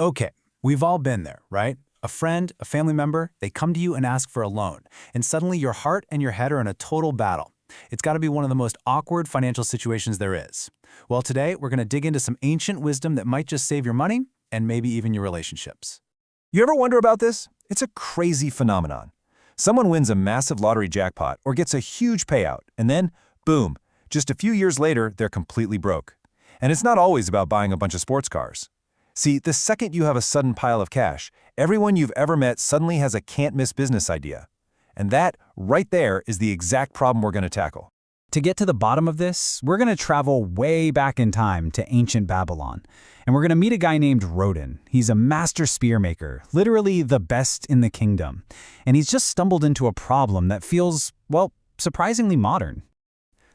Okay, we've all been there, right? A friend, a family member, they come to you and ask for a loan, and suddenly your heart and your head are in a total battle. It's got to be one of the most awkward financial situations there is. Well, today we're going to dig into some ancient wisdom that might just save your money and maybe even your relationships. You ever wonder about this? It's a crazy phenomenon. Someone wins a massive lottery jackpot or gets a huge payout, and then, boom, just a few years later, they're completely broke. And it's not always about buying a bunch of sports cars. See, the second you have a sudden pile of cash, everyone you've ever met suddenly has a can't-miss business idea. And that, right there, is the exact problem we're going to tackle. To get to the bottom of this, we're going to travel way back in time to ancient Babylon. And we're going to meet a guy named Rodan. He's a master spear maker, literally the best in the kingdom. And he's just stumbled into a problem that feels, well, surprisingly modern.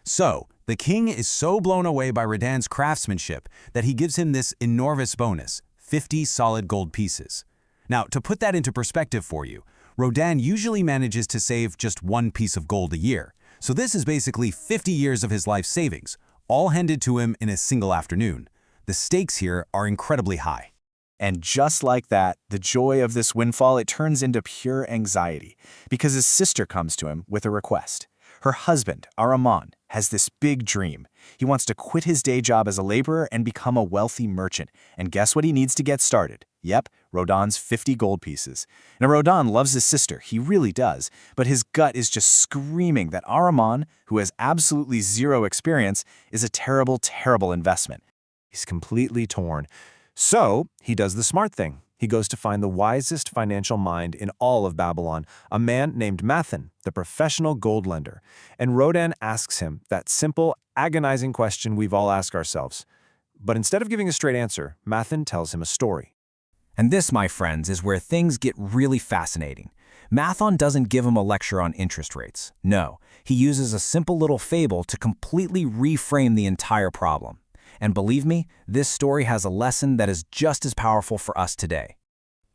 So, the king is so blown away by Rodan's craftsmanship that he gives him this enormous bonus, 50 solid gold pieces. Now, to put that into perspective for you, Rodan usually manages to save just one piece of gold a year. So this is basically 50 years of his life savings, all handed to him in a single afternoon. The stakes here are incredibly high. And just like that, the joy of this windfall, it turns into pure anxiety because his sister comes to him with a request. Her husband, Araman, has this big dream. He wants to quit his day job as a laborer and become a wealthy merchant. And guess what he needs to get started? Yep, Rodan's 50 gold pieces. Now, Rodan loves his sister, he really does, but his gut is just screaming that Araman, who has absolutely zero experience, is a terrible, terrible investment. He's completely torn. So, he does the smart thing. He goes to find the wisest financial mind in all of Babylon, a man named Mathan, the professional gold lender. And Rodan asks him that simple, agonizing question we've all asked ourselves. But instead of giving a straight answer, Mathan tells him a story. And this, my friends, is where things get really fascinating. Mathan doesn't give him a lecture on interest rates. No, he uses a simple little fable to completely reframe the entire problem. And believe me, this story has a lesson that is just as powerful for us today.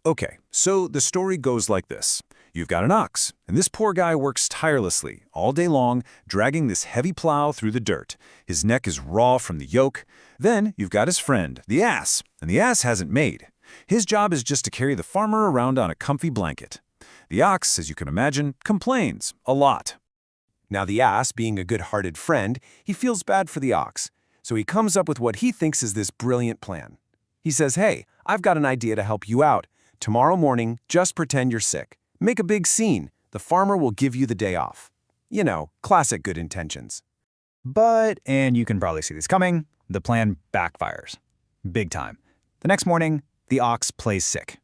Okay, so the story goes like this. You've got an ox, and this poor guy works tirelessly, all day long, dragging this heavy plow through the dirt. His neck is raw from the yoke. Then you've got his friend, the ass, and the ass hasn't made. His job is just to carry the farmer around on a comfy blanket. The ox, as you can imagine, complains a lot. Now the ass, being a good-hearted friend, he feels bad for the ox. So he comes up with what he thinks is this brilliant plan. He says, hey, I've got an idea to help you out. Tomorrow morning, just pretend you're sick. Make a big scene. The farmer will give you the day off. You know, classic good intentions. But, and you can probably see this coming, the plan backfires. Big time. The next morning, the ox plays sick.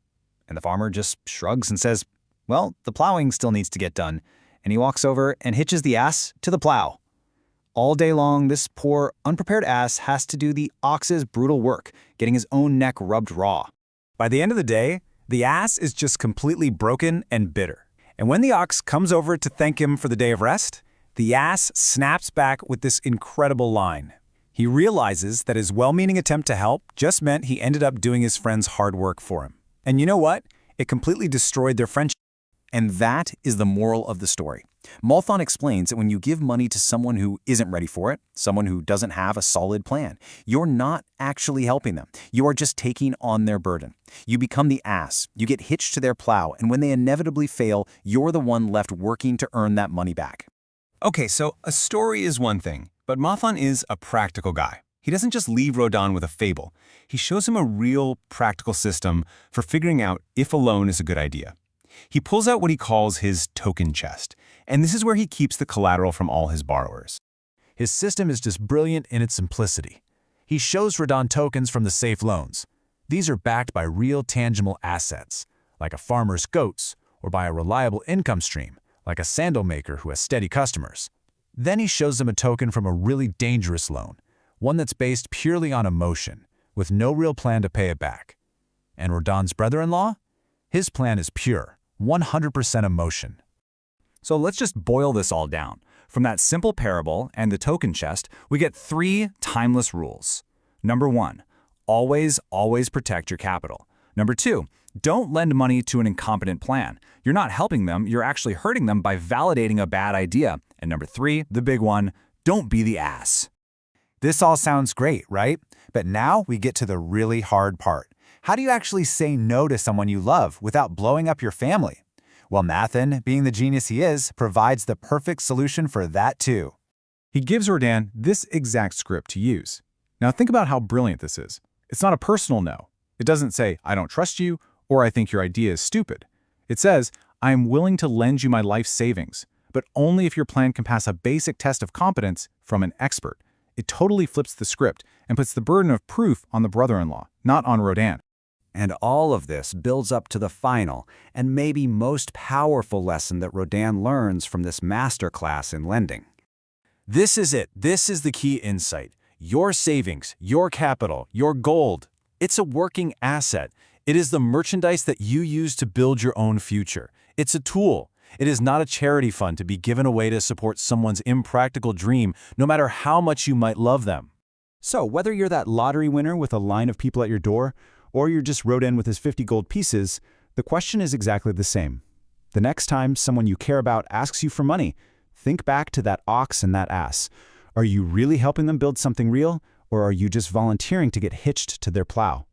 And the farmer just shrugs and says, well, the plowing still needs to get done. And he walks over and hitches the ass to the plow. All day long, this poor, unprepared ass has to do the ox's brutal work, getting his own neck rubbed raw. By the end of the day, the ass is just completely broken and bitter. And when the ox comes over to thank him for the day of rest, the ass snaps back with this incredible line. He realizes that his well-meaning attempt to help just meant he ended up doing his friend's hard work for him. And you know what? It completely destroyed their friendship. And that is the moral of the story. Mathan explains that when you give money to someone who isn't ready for it, someone who doesn't have a solid plan, you're not actually helping them. You are just taking on their burden. You become the ass, you get hitched to their plow, and when they inevitably fail, you're the one left working to earn that money back. Okay, so a story is one thing, but Mathan is a practical guy. He doesn't just leave Rodan with a fable. He shows him a real practical system for figuring out if a loan is a good idea. He pulls out what he calls his token chest, and this is where he keeps the collateral from all his borrowers. His system is just brilliant in its simplicity. He shows Rodan tokens from the safe loans. These are backed by real tangible assets, like a farmer's goats, or by a reliable income stream, like a sandal maker who has steady customers. Then he shows them a token from a really dangerous loan, one that's based purely on emotion, with no real plan to pay it back. And Rodan's brother-in-law? His plan is pure, 100% emotion. So let's just boil this all down. From that simple parable and the token chest, we get 3 timeless rules. Number 1, always protect your capital. Number 2, don't lend money to an incompetent plan. You're not helping them, you're actually hurting them by validating a bad idea. And number 3, the big one, don't be the ass. This all sounds great, right? But now we get to the really hard part. How do you actually say no to someone you love without blowing up your family? Well, Mathen, being the genius he is, provides the perfect solution for that too. He gives Rodan this exact script to use. Now think about how brilliant this is. It's not a personal no. It doesn't say, I don't trust you, or I think your idea is stupid. It says, I am willing to lend you my life savings, but only if your plan can pass a basic test of competence from an expert. It totally flips the script and puts the burden of proof on the brother-in-law, not on Rodan. And all of this builds up to the final and maybe most powerful lesson that Rodan learns from this masterclass in lending. This is it. This is the key insight. Your savings, your capital, your gold. It's a working asset. It is the merchandise that you use to build your own future. It's a tool. It is not a charity fund to be given away to support someone's impractical dream, no matter how much you might love them. So whether you're that lottery winner with a line of people at your door, or you're just Rodan with his 50 gold pieces, the question is exactly the same. The next time someone you care about asks you for money, think back to that ox and that ass. Are you really helping them build something real, or are you just volunteering to get hitched to their plow?